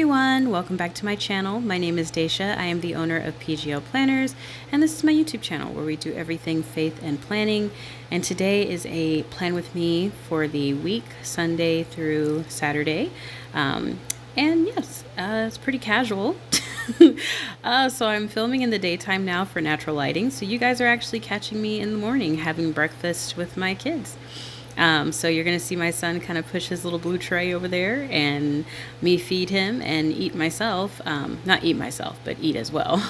everyone, welcome back to my channel. My name is Daisha. I am the owner of PGL Planners, and this is my YouTube channel where we do everything faith and planning. And today is a plan with me for the week, Sunday through Saturday. And yes, it's pretty casual. So I'm filming in the daytime now for natural lighting. So you guys are actually catching me in the morning having breakfast with my kids. So you're going to see my son kind of push his little blue tray over there and me feed him and eat myself. Not eat myself, but eat as well.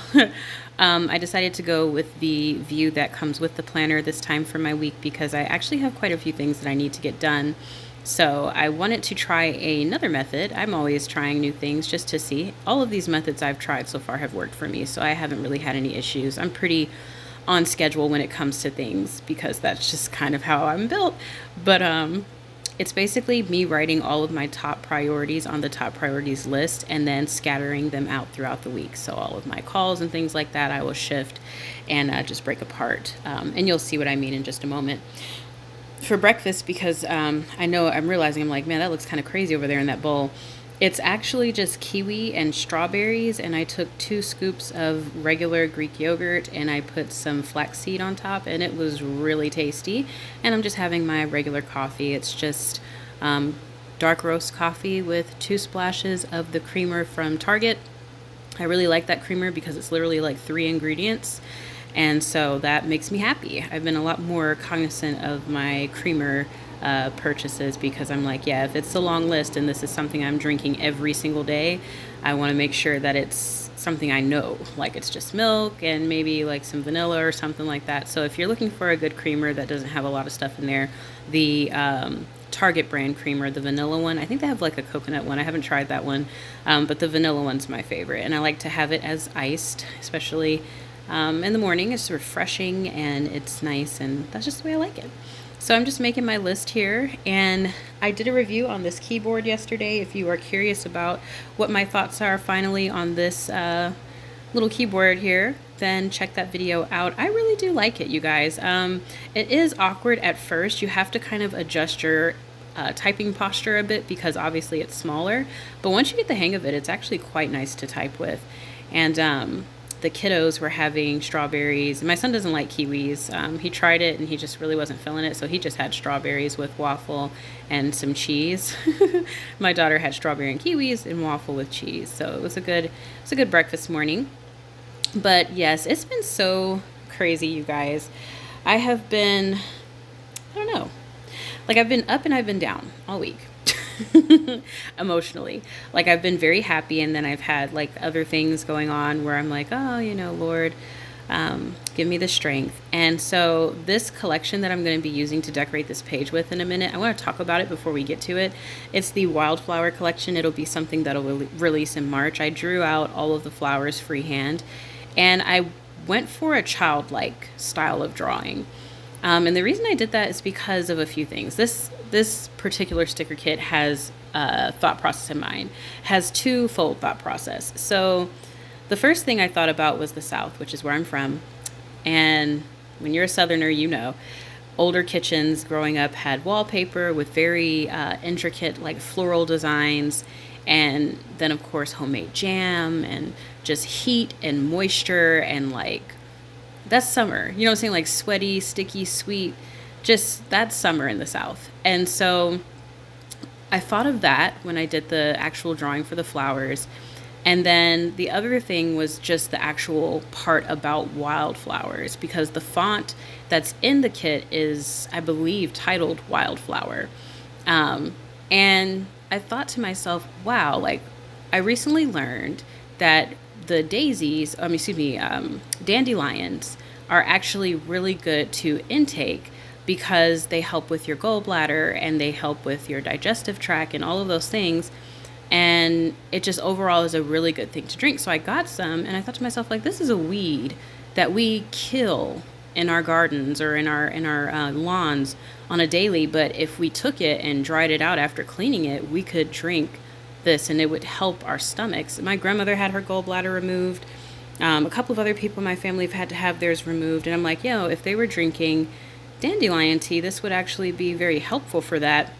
I decided to go with the view that comes with the planner this time for my week because I actually have quite a few things that I need to get done. So I wanted to try another method. I'm always trying new things just to see. All of these methods I've tried so far have worked for me, so I haven't really had any issues. I'm pretty on schedule when it comes to things because that's just kind of how I'm built. But it's basically me writing all of my top priorities on the top priorities list and then scattering them out throughout the week. So all of my calls and things like that I will shift and just break apart. And you'll see what I mean in just a moment. For breakfast, because I know I'm realizing, I'm like, man, that looks kind of crazy over there in that bowl. It's actually just kiwi and strawberries, and I took 2 scoops of regular Greek yogurt and I put some flaxseed on top, and it was really tasty. And I'm just having my regular coffee. It's just dark roast coffee with 2 splashes of the creamer from Target. I really like that creamer because it's literally like 3 ingredients. And so that makes me happy. I've been a lot more cognizant of my creamer purchases because I'm like, yeah, if it's a long list and this is something I'm drinking every single day, I want to make sure that it's something I know, like it's just milk and maybe like some vanilla or something like that. So if you're looking for a good creamer that doesn't have a lot of stuff in there, the Target brand creamer, the vanilla one, I think they have like a coconut one. I haven't tried that one, but the vanilla one's my favorite. And I like to have it as iced, especially in the morning. It's refreshing and it's nice, and that's just the way I like it. So I'm just making my list here, and I did a review on this keyboard yesterday. If you are curious about what my thoughts are finally on this little keyboard here, then check that video out. I really do like it, you guys. It is awkward at first. You have to kind of adjust your typing posture a bit because obviously it's smaller, but once you get the hang of it, it's actually quite nice to type with. And the kiddos were having strawberries. My son doesn't like kiwis. He tried it and he just really wasn't feeling it, so he just had strawberries with waffle and some cheese. My daughter had strawberry and kiwis and waffle with cheese, so it was a good breakfast morning. But yes, it's been so crazy, you guys. I have been, I don't know, like I've been up and I've been down all week. Emotionally, like I've been very happy, and then I've had like other things going on where I'm like, oh, you know, Lord, give me the strength. And so this collection that I'm going to be using to decorate this page with in a minute, I want to talk about it before we get to it. It's the Wildflower collection. It'll be something that'll release in March. I drew out all of the flowers freehand, and I went for a childlike style of drawing. And the reason I did that is because of a few things. This particular sticker kit has a thought process in mind, has 2-fold thought process. So the first thing I thought about was the South, which is where I'm from. And when you're a Southerner, you know, older kitchens growing up had wallpaper with very intricate like floral designs. And then of course, homemade jam and just heat and moisture, and like, that's summer, you know what I'm saying? Like sweaty, sticky, sweet, just that's summer in the South. And so I thought of that when I did the actual drawing for the flowers. And then the other thing was just the actual part about wildflowers, because the font that's in the kit is, I believe, titled Wildflower. And I thought to myself, wow, like I recently learned that the daisies, dandelions are actually really good to intake because they help with your gallbladder and they help with your digestive tract and all of those things. And it just overall is a really good thing to drink. So I got some, and I thought to myself, like, this is a weed that we kill in our gardens or in our lawns on a daily. But if we took it and dried it out after cleaning it, we could drink this and it would help our stomachs. My grandmother had her gallbladder removed. A couple of other people in my family have had to have theirs removed. And I'm like, if they were drinking dandelion tea, this would actually be very helpful for that.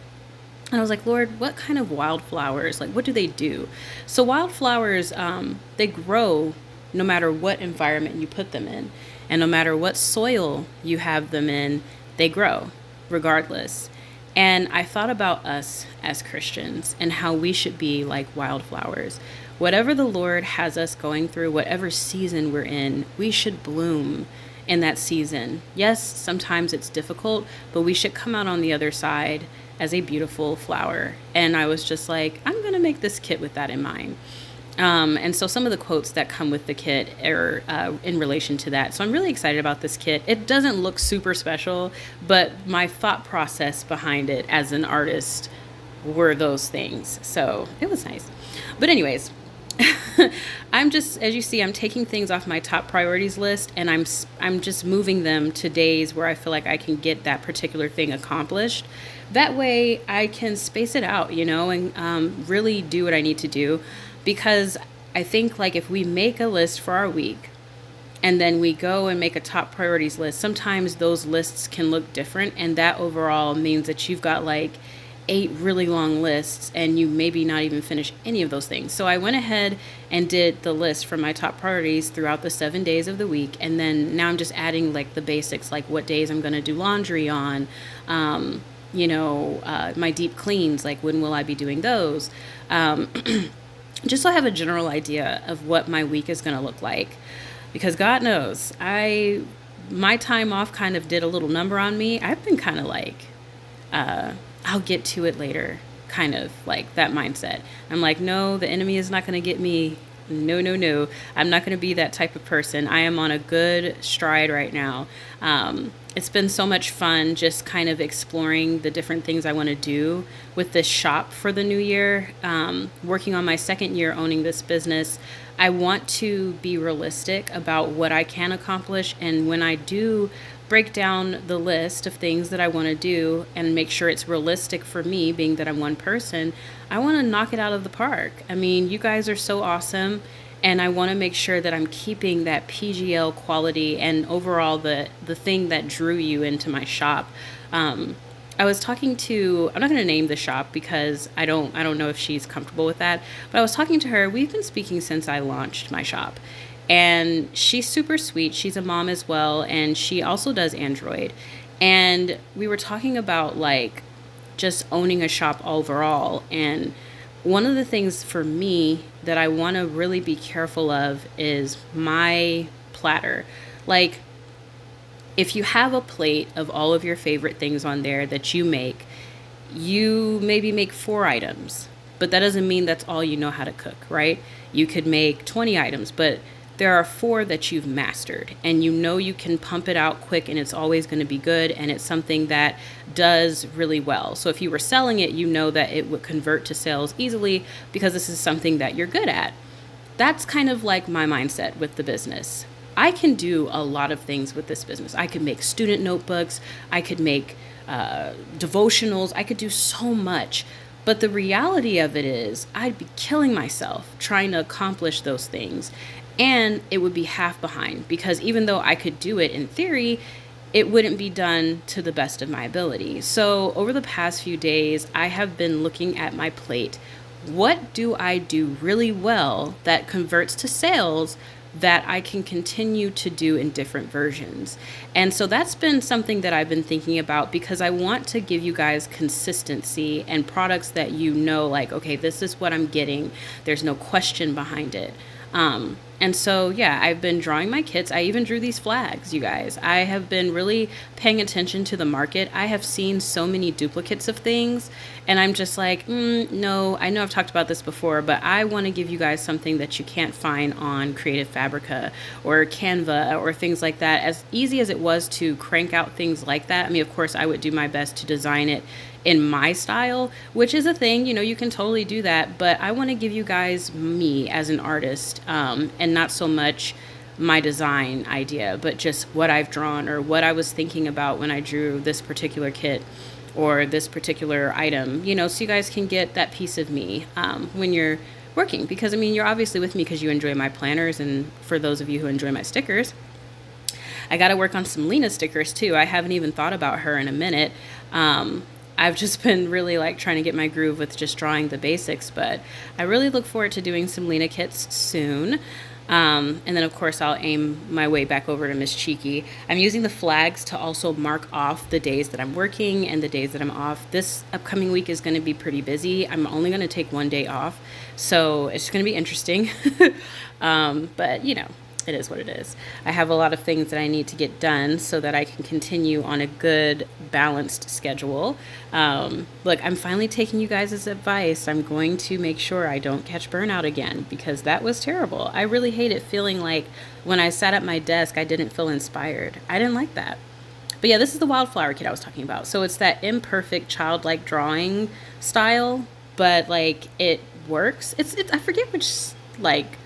And I was like, Lord, what kind of wildflowers? Like, what do they do? So wildflowers, they grow no matter what environment you put them in. And no matter what soil you have them in, they grow regardless. And I thought about us as Christians and how we should be like wildflowers. Whatever the Lord has us going through, whatever season we're in, we should bloom in that season. Yes, sometimes it's difficult, but we should come out on the other side as a beautiful flower. And I was just like, I'm going to make this kit with that in mind. And so some of the quotes that come with the kit are in relation to that. So I'm really excited about this kit. It doesn't look super special, but my thought process behind it as an artist were those things. So it was nice. But anyways, I'm just, as you see, I'm taking things off my top priorities list, and I'm just moving them to days where I feel like I can get that particular thing accomplished. That way I can space it out, and really do what I need to do. Because I think like if we make a list for our week and then we go and make a top priorities list, sometimes those lists can look different. And that overall means that you've got like 8 really long lists and you maybe not even finish any of those things. So I went ahead and did the list for my top priorities throughout the 7 days of the week. And then now I'm just adding like the basics, like what days I'm going to do laundry on, my deep cleans, like when will I be doing those? Just so I have a general idea of what my week is going to look like. Because God knows, my time off kind of did a little number on me. I've been kind of like, I'll get to it later, kind of like that mindset. I'm like, no, the enemy is not going to get me. No. I'm not going to be that type of person. I am on a good stride right now. It's been so much fun just kind of exploring the different things I want to do with this shop for the new year. Working on my 2nd year owning this business, I want to be realistic about what I can accomplish. And when I do break down the list of things that I want to do and make sure it's realistic for me, being that I'm one person, I want to knock it out of the park. I mean, you guys are so awesome. And I want to make sure that I'm keeping that PGL quality and overall the thing that drew you into my shop. I was talking to, I'm not going to name the shop because I don't know if she's comfortable with that, but I was talking to her. We've been speaking since I launched my shop. And she's super sweet. She's a mom as well. And she also does Android. And we were talking about like just owning a shop overall. And one of the things for me that I want to really be careful of is my platter. Like, if you have a plate of all of your favorite things on there that you make, you maybe make 4 items, but that doesn't mean that's all you know how to cook, right? You could make 20 items, but there are 4 that you've mastered and you can pump it out quick and it's always going to be good and it's something that does really well. So if you were selling it, you know that it would convert to sales easily because this is something that you're good at. That's kind of like my mindset with the business. I can do a lot of things with this business. I could make student notebooks. I could make devotionals. I could do so much. But the reality of it is I'd be killing myself trying to accomplish those things. And it would be half behind because even though I could do it in theory, it wouldn't be done to the best of my ability. So over the past few days, I have been looking at my plate. What do I do really well that converts to sales that I can continue to do in different versions? And so that's been something that I've been thinking about because I want to give you guys consistency and products that like, okay, this is what I'm getting. There's no question behind it. And so, yeah, I've been drawing my kits. I even drew these flags, you guys. I have been really paying attention to the market. I have seen so many duplicates of things, and I'm just like, no, I know I've talked about this before, but I want to give you guys something that you can't find on Creative Fabrica or Canva or things like that. As easy as it was to crank out things like that, I mean, of course, I would do my best to design it in my style, which is a thing, you can totally do that. But I want to give you guys me as an artist, and not so much my design idea, but just what I've drawn or what I was thinking about when I drew this particular kit or this particular item, so you guys can get that piece of me when you're working. Because, I mean, you're obviously with me because you enjoy my planners, and for those of you who enjoy my stickers, I got to work on some Lena stickers too. I haven't even thought about her in a minute. I've just been really like trying to get my groove with just drawing the basics, but I really look forward to doing some Lena kits soon. And then of course I'll aim my way back over to Miss Cheeky. I'm using the flags to also mark off the days that I'm working and the days that I'm off. This upcoming week is going to be pretty busy. I'm only going to take one day off, so it's going to be interesting. But you know, it is what it is. I have a lot of things that I need to get done so that I can continue on a good, balanced schedule. Look, I'm finally taking you guys' advice. I'm going to make sure I don't catch burnout again, because that was terrible. I really hate it feeling like when I sat at my desk, I didn't feel inspired. I didn't like that. But yeah, this is the Wildflower kit I was talking about. So it's that imperfect, childlike drawing style, but like it works. I forget which, like,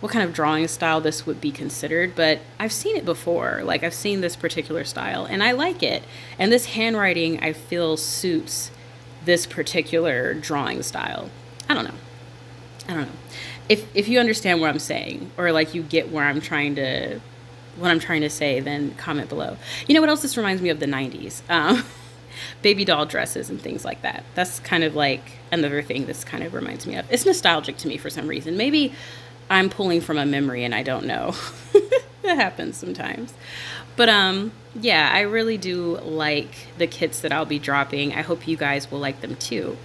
what kind of drawing style this would be considered, but I've seen it before. Like, I've seen this particular style and I like it. And this handwriting, I feel, suits this particular drawing style. I don't know. If you understand what I'm saying, or like you get where what I'm trying to say, then comment below. You know what else this reminds me of? The 90s. Baby doll dresses and things like that. That's kind of like another thing this kind of reminds me of. It's nostalgic to me for some reason. Maybe I'm pulling from a memory and I don't know. That happens sometimes. But yeah, I really do like the kits that I'll be dropping. I hope you guys will like them too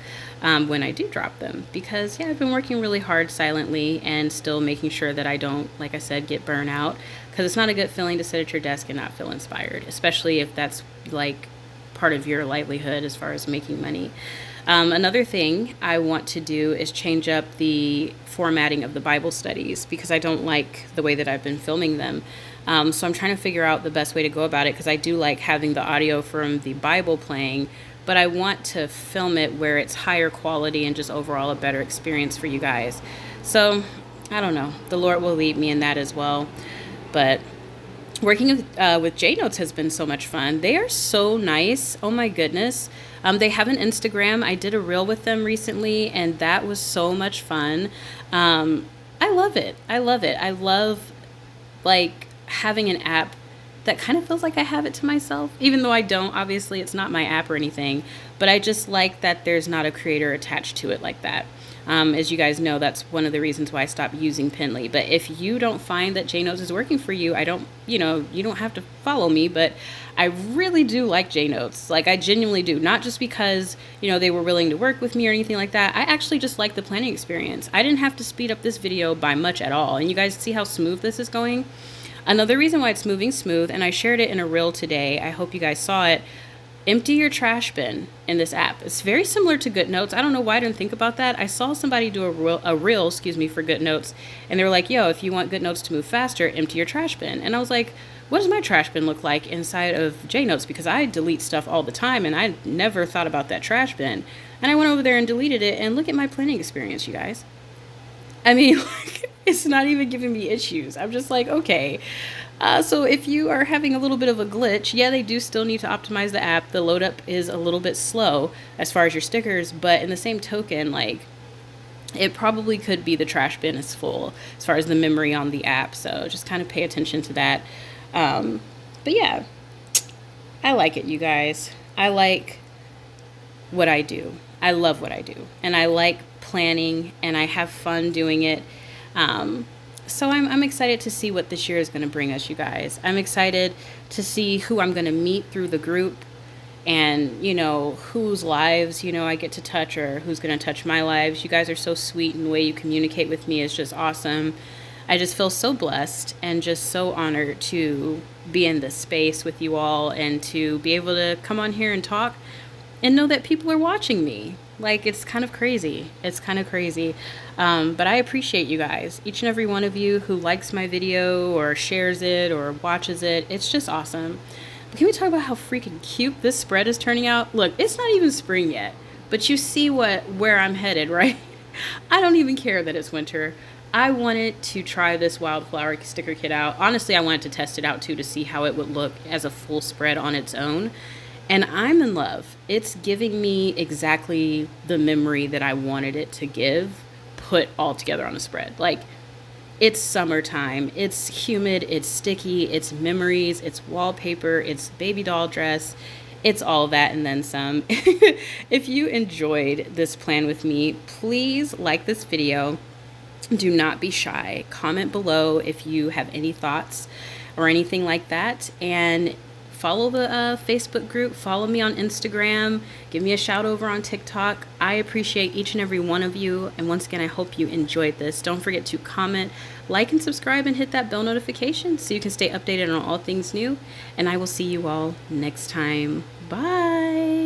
when I do drop them, because yeah, I've been working really hard silently and still making sure that I don't, like I said, get burnout, because it's not a good feeling to sit at your desk and not feel inspired, especially if that's like part of your livelihood as far as making money. Another thing I want to do is change up the formatting of the Bible studies, because I don't like the way that I've been filming them. So I'm trying to figure out the best way to go about it, because I do like having the audio from the Bible playing, but I want to film it where it's higher quality and just overall a better experience for you guys. So I don't know. The Lord will lead me in that as well. But working with Jnotes has been so much fun. They are so nice. Oh my goodness. They have an Instagram. I did a reel with them recently, and that was so much fun. I love it. I love like having an app that kind of feels like I have it to myself, even though I don't. Obviously, it's not my app or anything, but I just like that there's not a creator attached to it like that. As you guys know, that's one of the reasons why I stopped using Penly. But if you don't find that Jnotes is working for you, you don't have to follow me, but I really do like Jnotes. Like, I genuinely do. Not just because, they were willing to work with me or anything like that. I actually just like the planning experience. I didn't have to speed up this video by much at all. And you guys see how smooth this is going? Another reason why it's moving smooth, and I shared it in a reel today, I hope you guys saw it, empty your trash bin in this app. It's very similar to GoodNotes. I don't know why I didn't think about that. I saw somebody do a reel for GoodNotes, and they were like, yo, if you want GoodNotes to move faster, empty your trash bin. And I was like, what does my trash bin look like inside of Jnotes? Because I delete stuff all the time, and I never thought about that trash bin. And I went over there and deleted it, and look at my planning experience, you guys. I mean, like, it's not even giving me issues. I'm just like, okay. So if you are having a little bit of a glitch, yeah, they do still need to optimize the app. The load up is a little bit slow as far as your stickers, but in the same token, like, it probably could be the trash bin is full as far as the memory on the app. So just kind of pay attention to that. But yeah, I like it, you guys. I like what I do. I love what I do, and I like planning, and I have fun doing it. So I'm excited to see what this year is going to bring us, you guys. I'm excited to see who I'm going to meet through the group, and, whose lives, I get to touch, or who's going to touch my lives. You guys are so sweet, and the way you communicate with me is just awesome. I just feel so blessed and just so honored to be in this space with you all, and to be able to come on here and talk and know that people are watching me. Like, it's kind of crazy. It's kind of crazy. But I appreciate you guys. Each and every one of you who likes my video or shares it or watches it. It's just awesome. But can we talk about how freaking cute this spread is turning out? Look, it's not even spring yet, but you see where I'm headed, right? I don't even care that it's winter. I wanted to try this Wildflower sticker kit out. Honestly, I wanted to test it out too, to see how it would look as a full spread on its own. And I'm in love. It's giving me exactly the memory that I wanted it to give, put all together on a spread. Like, it's summertime, it's humid, it's sticky, it's memories, it's wallpaper, it's baby doll dress, It's all that and then some. If you enjoyed this plan with me, please like this video. Do not be shy. Comment below if you have any thoughts or anything like that. And follow the Facebook group. Follow me on Instagram. Give me a shout over on TikTok. I appreciate each and every one of you. And once again, I hope you enjoyed this. Don't forget to comment, like, and subscribe, and hit that bell notification so you can stay updated on all things new. And I will see you all next time. Bye.